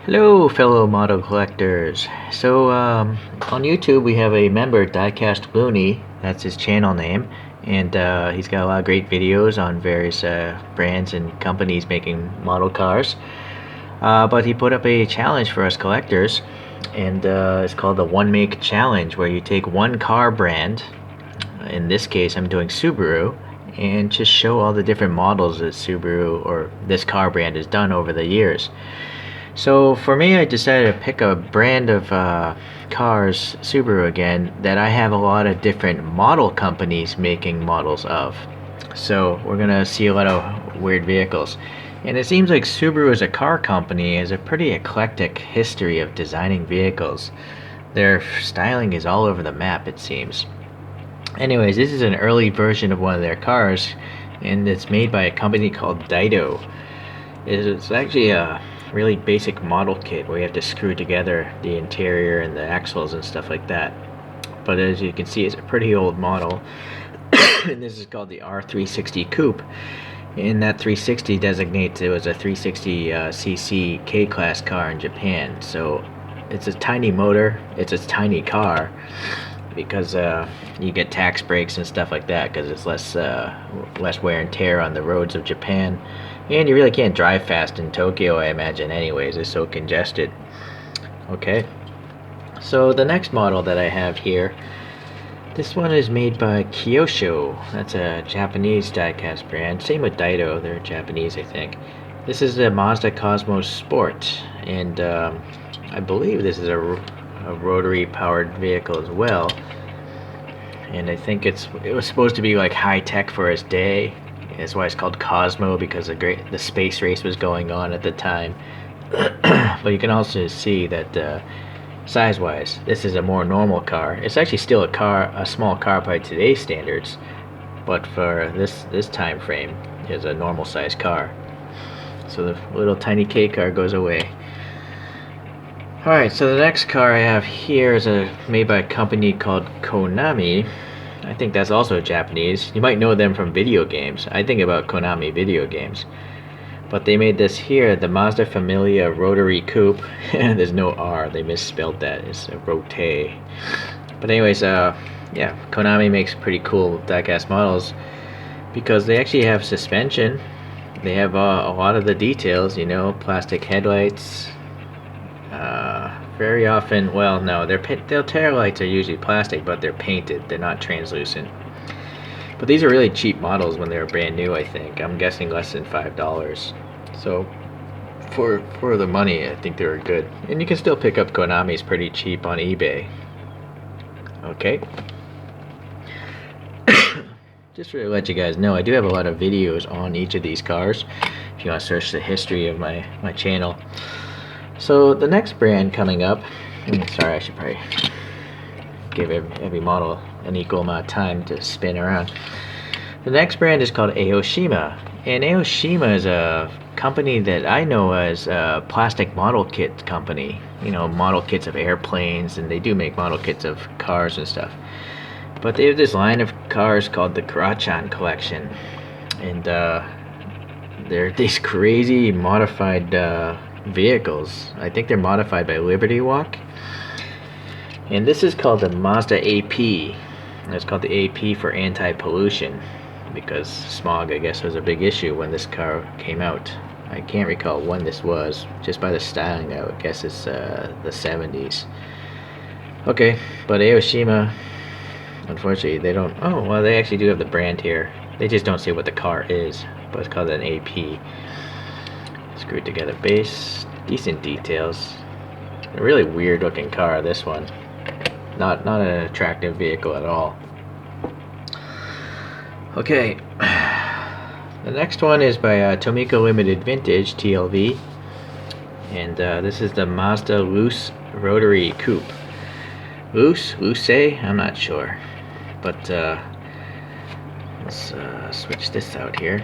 Hello, fellow model collectors. On YouTube, we have a member, Diecast Loonie. That's his channel name, and he's got a lot of great videos on various brands and companies making model cars. But he put up a challenge for us collectors, and it's called the One Make Challenge, where you take one car brand. In this case, I'm doing Subaru, and just show all the different models that Subaru or this car brand has done over the years. So for me, I decided to pick a brand of cars, Subaru again, that I have a lot of different model companies making models of. So we're gonna see a lot of weird vehicles. And it seems like Subaru as a car company has a pretty eclectic history of designing vehicles. Their styling is all over the map, it seems. Anyways, this is an early version of one of their cars, and it's made by a company called Dido. It's actually a really basic model kit where you have to screw together the interior and the axles and stuff like that. But as you can see, it's a pretty old model. And this is called the R360 Coupe. And that 360 designates it was a 360cc K-Class car in Japan. So it's a tiny motor, it's a tiny car, because you get tax breaks and stuff like that because it's less wear and tear on the roads of Japan. And you really can't drive fast in Tokyo, I imagine, anyways. It's so congested. Okay. So the next model that I have here, this one is made by Kyosho. That's a Japanese diecast brand. Same with Dido. They're Japanese, I think. This is a Mazda Cosmo Sport. And I believe this is a rotary-powered vehicle as well. And I think it was supposed to be like high-tech for its day. That's why it's called Cosmo, because the space race was going on at the time. But you can also see that size-wise, this is a more normal car. It's actually still a small car by today's standards, but for this time frame, it's a normal-sized car. So the little tiny K car goes away. Alright, so the next car I have here is made by a company called Konami. I think that's also Japanese. You might know them from video games. I think about Konami video games. But they made this here, the Mazda Familia Rotary Coupe. There's no R, they misspelled that. It's a rote. But anyways, yeah, Konami makes pretty cool diecast models because they actually have suspension. They have a lot of the details, you know, plastic headlights. Very often, well, no, their tail lights are usually plastic, but they're painted. They're not translucent. But these are really cheap models when they were brand new, I think. I'm guessing less than $5. So for the money, I think they were good. And you can still pick up Konami's pretty cheap on eBay. Okay. Just to let you guys know, I do have a lot of videos on each of these cars if you want to search the history of my channel. So the next brand coming up, sorry, I should probably give every model an equal amount of time to spin around. The next brand is called Ihoshima, and Ihoshima is a company that I know as a plastic model kit company. You know, model kits of airplanes, and they do make model kits of cars and stuff. But they have this line of cars called the Kurachan collection, and they're these crazy modified vehicles. I think they're modified by Liberty Walk. And this is called the Mazda AP. And it's called the AP for anti-pollution because smog, I guess, was a big issue when this car came out. I can't recall when this was. Just by the styling, I would guess it's the 70s. Okay, but Ioshima, unfortunately, they don't... Oh, well, they actually do have the brand here. They just don't say what the car is, but it's called an AP. Screwed together base, decent details. A really weird looking car, this one. Not an attractive vehicle at all. Okay, the next one is by Tomica Limited Vintage TLV, and this is the Mazda Loose Rotary Coupe. Loose? I'm not sure, but let's switch this out here.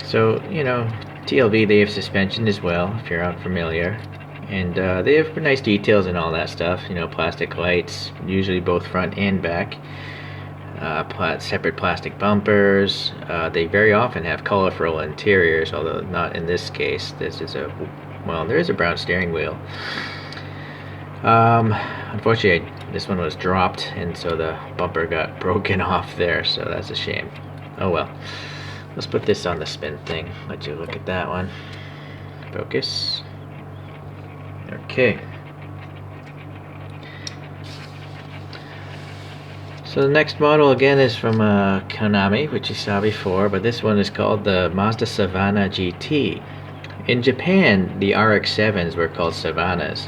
So, you know, TLV, they have suspension as well, if you're unfamiliar. And they have nice details and all that stuff. You know, plastic lights, usually both front and back. Separate plastic bumpers. They very often have colorful interiors, although not in this case. This is Well, there is a brown steering wheel. Unfortunately, this one was dropped, and so the bumper got broken off there, so that's a shame. Oh well. Let's put this on the spin thing. Let you look at that one. Focus. Okay. So the next model again is from Konami, which you saw before, but this one is called the Mazda Savannah GT. In Japan, the RX-7s were called Savannahs.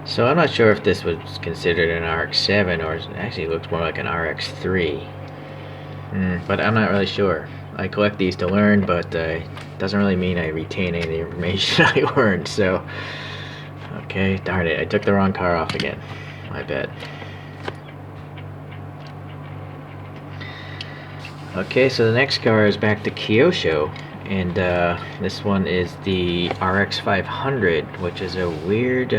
So I'm not sure if this was considered an RX-7 or actually it looks more like an RX-3. But I'm not really sure. I collect these to learn, but it doesn't really mean I retain any of the information I learned. So, okay, darn it, I took the wrong car off again. My bad. Okay, so the next car is back to Kyosho, and this one is the RX 500, which is a weird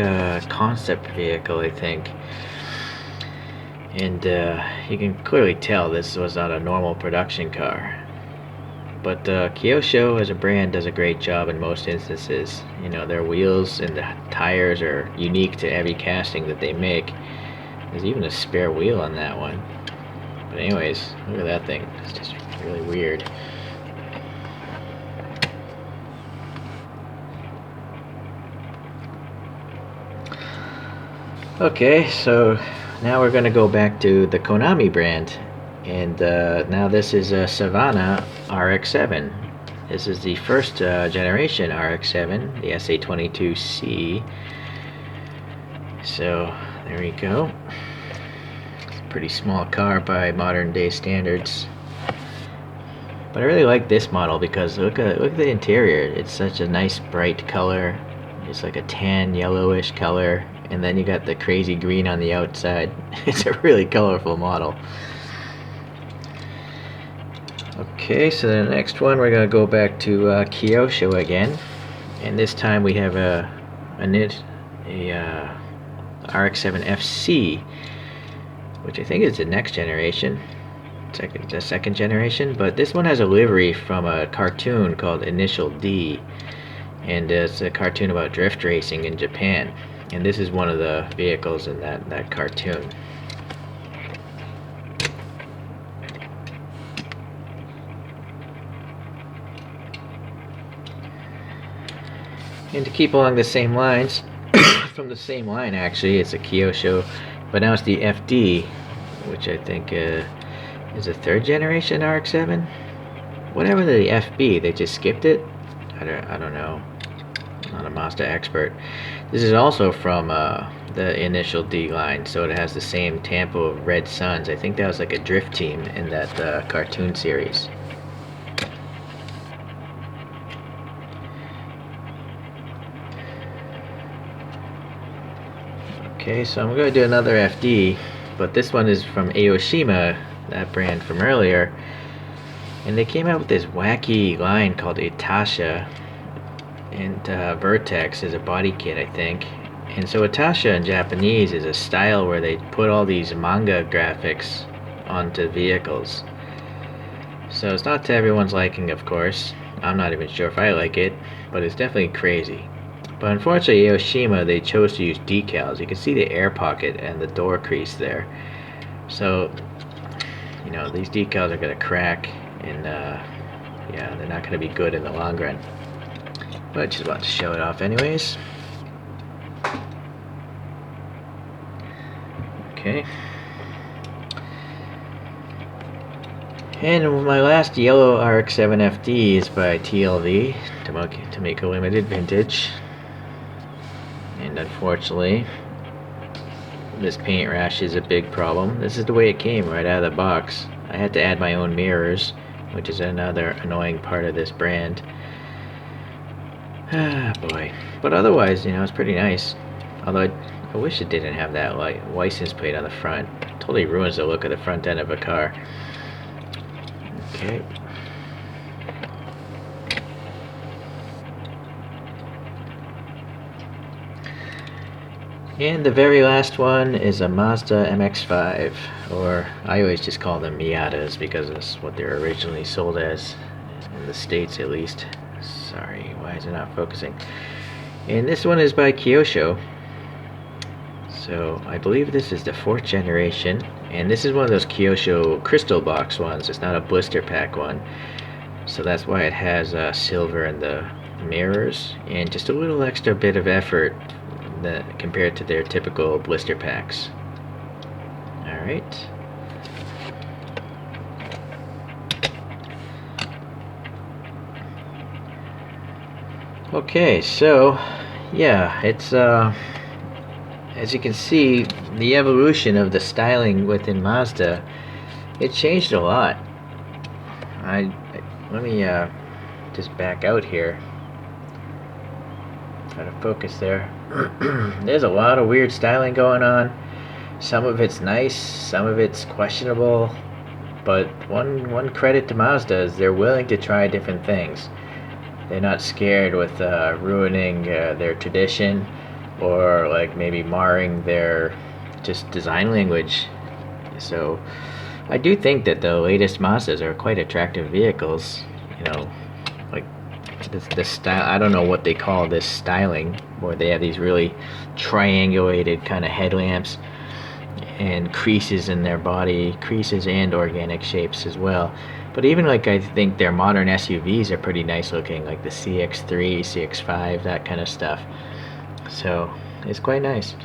concept vehicle, I think. And you can clearly tell this was not a normal production car. But Kyosho as a brand does a great job in most instances. You know, their wheels and the tires are unique to every casting that they make. There's even a spare wheel on that one. But anyways, look at that thing. It's just really weird. Okay, so now we're going to go back to the Konami brand. And now this is a Savannah RX-7. This is the first generation RX-7, the SA22C. So there we go. It's a pretty small car by modern day standards. But I really like this model because look at the interior. It's such a nice bright color. It's like a tan yellowish color, and then you got the crazy green on the outside. It's a really colorful model. Okay, so the next one we're gonna go back to Kyosho again, and this time we have a RX-7 FC, which I think is the next generation, the second generation. But this one has a livery from a cartoon called Initial D, and it's a cartoon about drift racing in Japan. And this is one of the vehicles in that cartoon. And to keep along the same lines, from the same line actually, it's a Kyosho, but now it's the FD, which I think is a third generation RX-7. Whatever the FB, they just skipped it. I don't know. I'm not a Mazda expert. This is also from the Initial D line, so it has the same Tampo of Red Suns. I think that was like a drift team in that cartoon series. Okay, so I'm going to do another FD, but this one is from Ioshima, that brand from earlier. And they came out with this wacky line called Itasha, and Vertex is a body kit, I think. And so Itasha in Japanese is a style where they put all these manga graphics onto vehicles. So it's not to everyone's liking, of course. I'm not even sure if I like it, but it's definitely crazy. But unfortunately, Ioshima, they chose to use decals. You can see the air pocket and the door crease there. So, you know, these decals are going to crack, and yeah, they're not going to be good in the long run. But I just want to show it off anyways. Okay. And my last yellow RX-7 FD is by TLV, Tomica Limited Vintage. And unfortunately, this paint rash is a big problem. This is the way it came right out of the box. I had to add my own mirrors, which is another annoying part of this brand. Ah, boy. But otherwise, you know, it's pretty nice. Although I wish it didn't have that license plate on the front. It totally ruins the look of the front end of a car. Okay. And the very last one is a Mazda MX-5, or I always just call them Miatas because that's what they're originally sold as, in the States at least. Sorry, why is it not focusing? And this one is by Kyosho. So I believe this is the 4th generation, and this is one of those Kyosho crystal box ones. It's not a blister pack one, so that's why it has silver in the mirrors and just a little extra bit of effort compared to their typical blister packs. Alright. Okay, so yeah, it's as you can see, the evolution of the styling within Mazda, it changed a lot. Let me just back out here. Try to focus there. There's a lot of weird styling going on. Some of it's nice, some of it's questionable. But one credit to Mazda is they're willing to try different things. They're not scared with ruining their tradition, or like maybe marring their just design language. So I do think that the latest Mazdas are quite attractive vehicles. You know, like the style, I don't know what they call this styling, where they have these really triangulated kind of headlamps and creases in their body, creases and organic shapes as well. But even like I think their modern SUVs are pretty nice looking, like the CX-3, CX-5, that kind of stuff. So it's quite nice.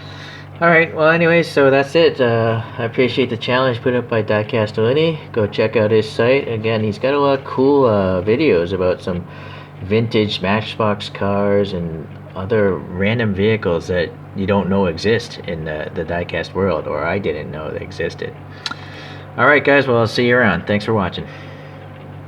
Alright, well anyways, so that's it. I appreciate the challenge put up by Diecast Loonie. Go check out his site. Again, he's got a lot of cool videos about some vintage Matchbox cars and other random vehicles that you don't know exist in the diecast world, or I didn't know they existed. Alright guys, well I'll see you around. Thanks for watching.